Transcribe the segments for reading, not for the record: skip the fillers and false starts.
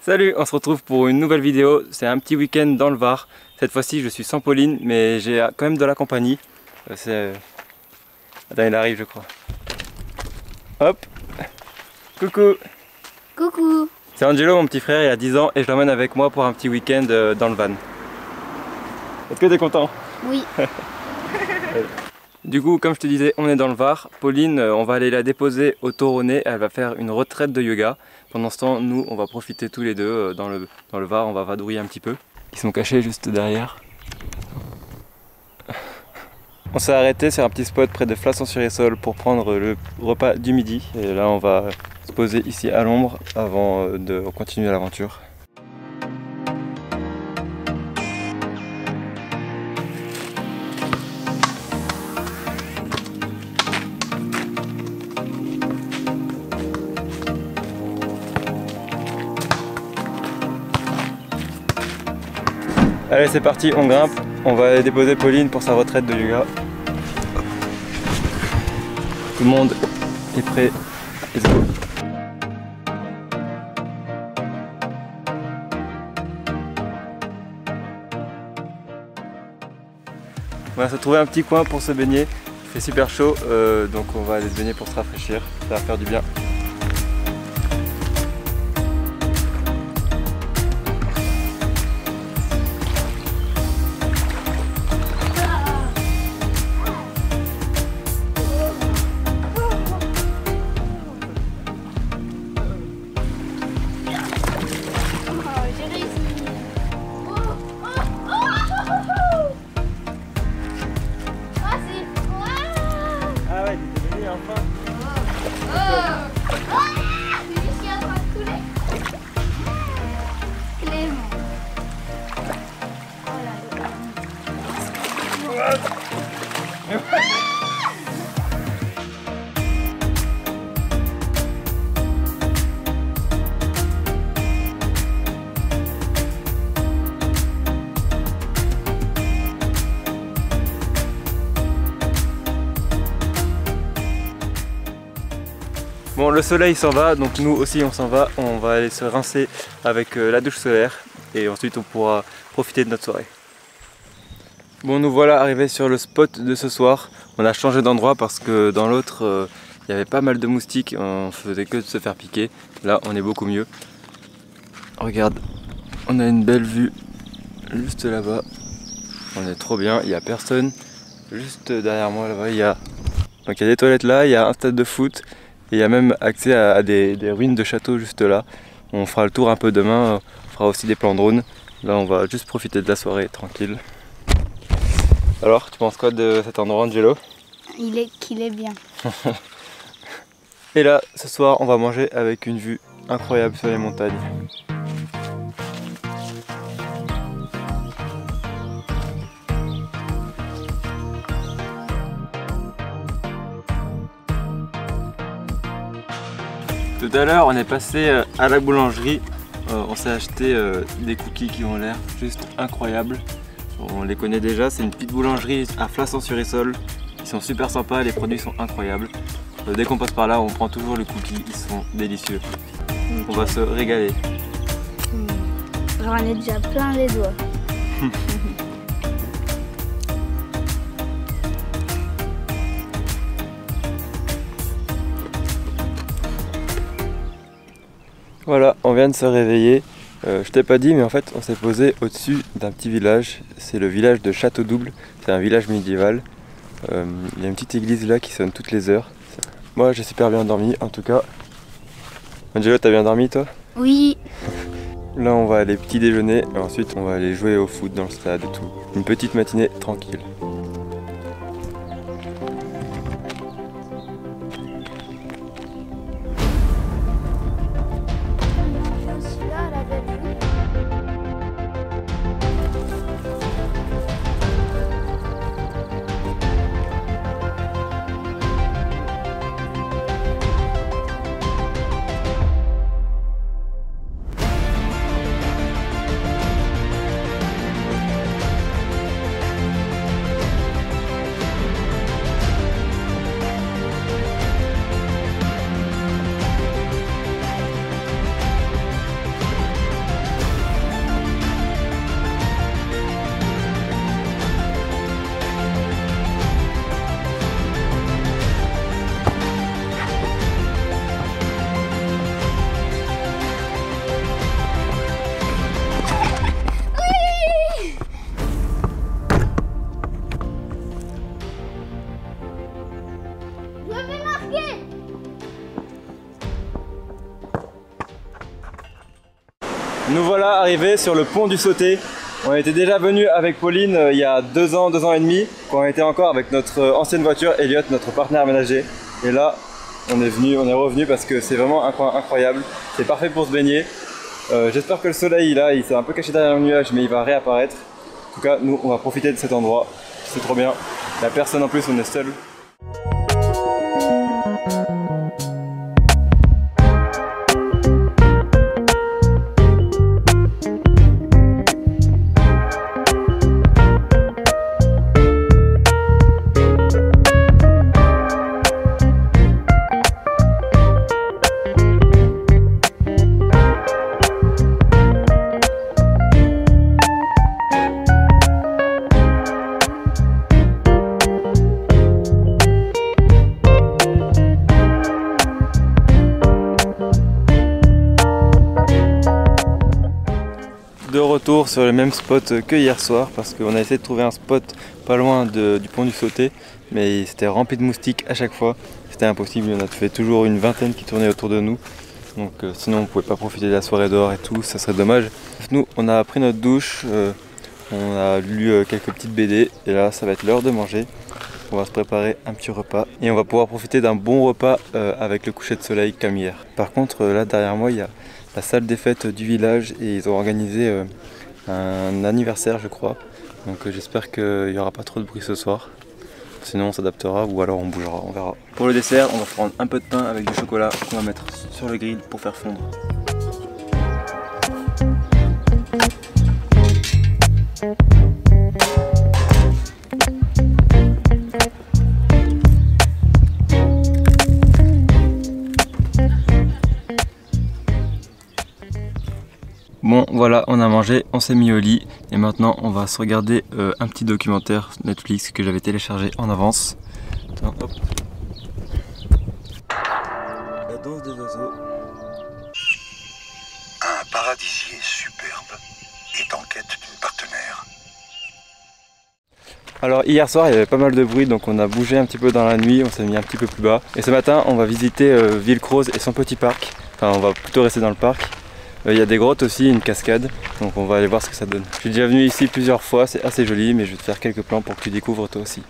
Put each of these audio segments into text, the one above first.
Salut, on se retrouve pour une nouvelle vidéo. C'est un petit week-end dans le Var. Cette fois-ci je suis sans Pauline, mais j'ai quand même de la compagnie. Attends, il arrive je crois. Hop. Coucou. Coucou. C'est Angelo, mon petit frère, il a 10 ans et je l'emmène avec moi pour un petit week-end dans le van. Est-ce que tu es content? Oui. Du coup, comme je te disais, on est dans le Var. Pauline, on va aller la déposer au Toronnet. Elle va faire une retraite de yoga. Pendant ce temps, nous, on va profiter tous les deux dans le Var. On va vadrouiller un petit peu. Ils sont cachés juste derrière. On s'est arrêté sur un petit spot près de Flasson-sur-Essole pour prendre le repas du midi. Et là, on va se poser ici à l'ombre avant de continuer l'aventure. Allez, c'est parti, on grimpe. On va aller déposer Pauline pour sa retraite de yoga. Tout le monde est prêt. Let's go. On va se trouver un petit coin pour se baigner. Il fait super chaud, donc on va aller se baigner pour se rafraîchir. Ça va faire du bien. Ah ouais, tu t'es baigné enfin. C'est lui qui est en train de couler. Clément. Oh là là. Bon, le soleil s'en va, donc nous aussi on s'en va. On va aller se rincer avec la douche solaire et ensuite on pourra profiter de notre soirée. Bon, nous voilà arrivés sur le spot de ce soir. On a changé d'endroit parce que dans l'autre il y avait pas mal de moustiques, on faisait que de se faire piquer. Là on est beaucoup mieux. Regarde, on a une belle vue juste là-bas. On est trop bien, il n'y a personne. Juste derrière moi là-bas il y a des toilettes là, il y a un stade de foot. Et il y a même accès à des ruines de château juste là. On fera le tour un peu demain, on fera aussi des plans drone. Là on va juste profiter de la soirée tranquille. Alors, tu penses quoi de cet endroit, Angelo? Qu'il est bien. Et là, ce soir, on va manger avec une vue incroyable sur les montagnes. Tout à l'heure, on est passé à la boulangerie. On s'est acheté des cookies qui ont l'air juste incroyables. On les connaît déjà, c'est une petite boulangerie à Flasson-sur-Essole. Ils sont super sympas, les produits sont incroyables. Dès qu'on passe par là, on prend toujours le cookie, ils sont délicieux. On va se régaler. J'en ai déjà plein les doigts. Voilà, on vient de se réveiller. Je t'ai pas dit, mais en fait, on s'est posé au-dessus d'un petit village. C'est le village de Château-Double. C'est un village médiéval. Il y a une petite église là qui sonne toutes les heures. Moi, j'ai super bien dormi, en tout cas. Angelo, t'as bien dormi, toi? Oui. Là, on va aller petit déjeuner et ensuite, on va aller jouer au foot dans le stade et tout. Une petite matinée tranquille. Nous voilà arrivés sur le pont du Sauté. On était déjà venu avec Pauline il y a 2 ans et demi, quand on était encore avec notre ancienne voiture, Elliot, notre partenaire aménagé. Et là, on est revenu parce que c'est vraiment un coin incroyable. C'est parfait pour se baigner. J'espère que le soleil là, il s'est un peu caché derrière le nuage, mais il va réapparaître. En tout cas, nous, on va profiter de cet endroit. C'est trop bien. Il n'y a personne en plus, on est seul. De retour sur le même spot que hier soir parce qu'on a essayé de trouver un spot pas loin du pont du Sauté, mais c'était rempli de moustiques à chaque fois, c'était impossible. On a fait toujours une vingtaine qui tournaient autour de nous, donc sinon on pouvait pas profiter de la soirée dehors et tout, ça serait dommage. Nous on a pris notre douche, on a lu quelques petites BD et là ça va être l'heure de manger. On va se préparer un petit repas et on va pouvoir profiter d'un bon repas avec le coucher de soleil comme hier. Par contre là derrière moi il y a la salle des fêtes du village et ils ont organisé un anniversaire je crois. Donc j'espère qu'il n'y aura pas trop de bruit ce soir. Sinon on s'adaptera ou alors on bougera, on verra. Pour le dessert on va prendre un peu de pain avec du chocolat qu'on va mettre sur le grill pour faire fondre. Bon voilà, on a mangé, on s'est mis au lit et maintenant on va se regarder un petit documentaire Netflix que j'avais téléchargé en avance. Attends, hop. La danse des oiseaux. Un paradisier superbe est en quête d'une partenaire. Alors hier soir il y avait pas mal de bruit donc on a bougé un petit peu dans la nuit, on s'est mis un petit peu plus bas. Et ce matin on va visiter Villekroze et son petit parc. Enfin on va plutôt rester dans le parc. Il y a des grottes aussi, une cascade, donc on va aller voir ce que ça donne. Je suis déjà venu ici plusieurs fois, c'est assez joli, mais je vais te faire quelques plans pour que tu découvres toi aussi.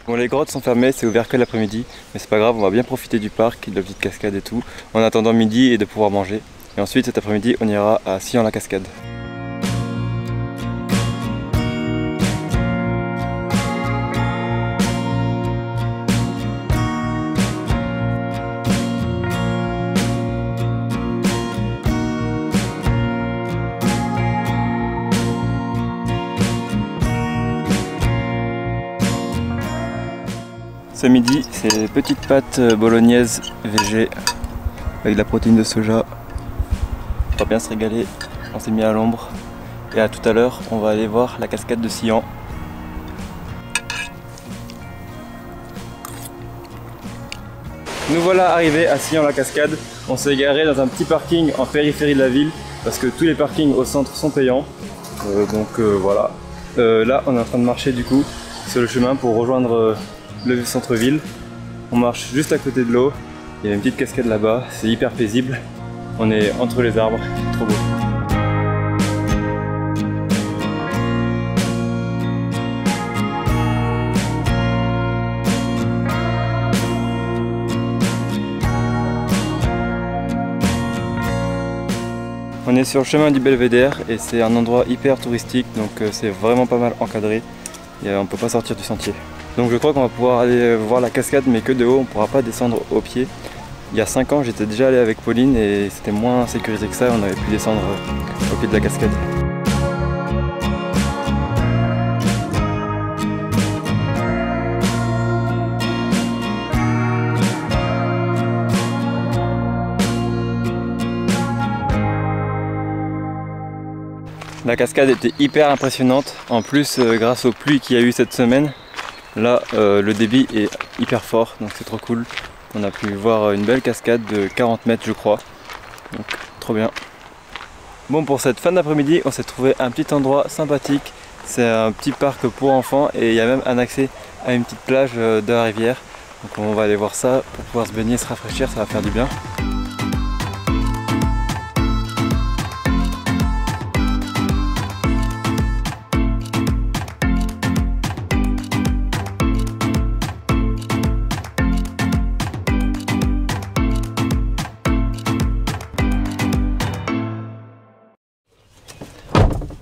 Bon, les grottes sont fermées, c'est ouvert que l'après-midi, mais c'est pas grave, on va bien profiter du parc, de la petite cascade et tout, en attendant midi et de pouvoir manger. Et ensuite cet après-midi, on ira à Sillon-la-Cascade. Ce midi, c'est petites pâtes bolognaises végé avec de la protéine de soja. On va bien se régaler, on s'est mis à l'ombre. Et à tout à l'heure, on va aller voir la cascade de Sillon. Nous voilà arrivés à Sillon-la-Cascade. On s'est garé dans un petit parking en périphérie de la ville parce que tous les parkings au centre sont payants. Voilà. Là, on est en train de marcher du coup sur le chemin pour rejoindre le centre-ville. On marche juste à côté de l'eau, il y a une petite cascade là-bas, c'est hyper paisible. On est entre les arbres, trop beau. On est sur le chemin du Belvédère et c'est un endroit hyper touristique, donc c'est vraiment pas mal encadré et on ne peut pas sortir du sentier. Donc je crois qu'on va pouvoir aller voir la cascade mais que de haut, on ne pourra pas descendre au pied. Il y a 5 ans j'étais déjà allé avec Pauline et c'était moins sécurisé que ça, on avait pu descendre au pied de la cascade. La cascade était hyper impressionnante, en plus grâce aux pluies qu'il y a eu cette semaine. Là, le débit est hyper fort, donc c'est trop cool. On a pu voir une belle cascade de 40 mètres je crois, donc trop bien. Bon, pour cette fin d'après-midi, on s'est trouvé un petit endroit sympathique. C'est un petit parc pour enfants et il y a même un accès à une petite plage de la rivière. Donc on va aller voir ça pour pouvoir se baigner, se rafraîchir, ça va faire du bien.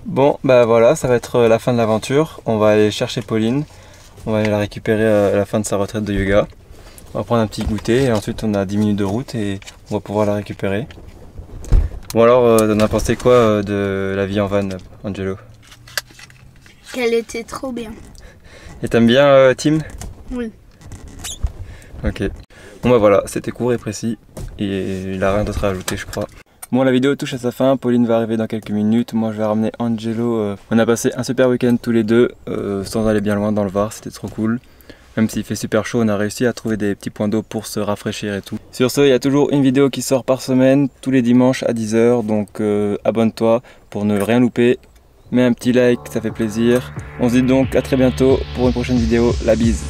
Bon bah voilà, ça va être la fin de l'aventure. On va aller chercher Pauline. On va aller la récupérer à la fin de sa retraite de yoga. On va prendre un petit goûter et ensuite on a 10 minutes de route et on va pouvoir la récupérer. Bon alors, t'en as pensé quoi de la vie en van, Angelo? Qu'elle était trop bien. Et t'aimes bien Tim? Oui. Ok. Bon bah voilà, c'était court et précis et il a rien d'autre à ajouter je crois. Bon, la vidéo touche à sa fin, Pauline va arriver dans quelques minutes, moi je vais ramener Angelo. On a passé un super week-end tous les deux, sans aller bien loin dans le Var, c'était trop cool. Même s'il fait super chaud, on a réussi à trouver des petits points d'eau pour se rafraîchir et tout. Sur ce, il y a toujours une vidéo qui sort par semaine, tous les dimanches à 10 h, donc abonne-toi pour ne rien louper. Mets un petit like, ça fait plaisir. On se dit donc à très bientôt pour une prochaine vidéo, la bise.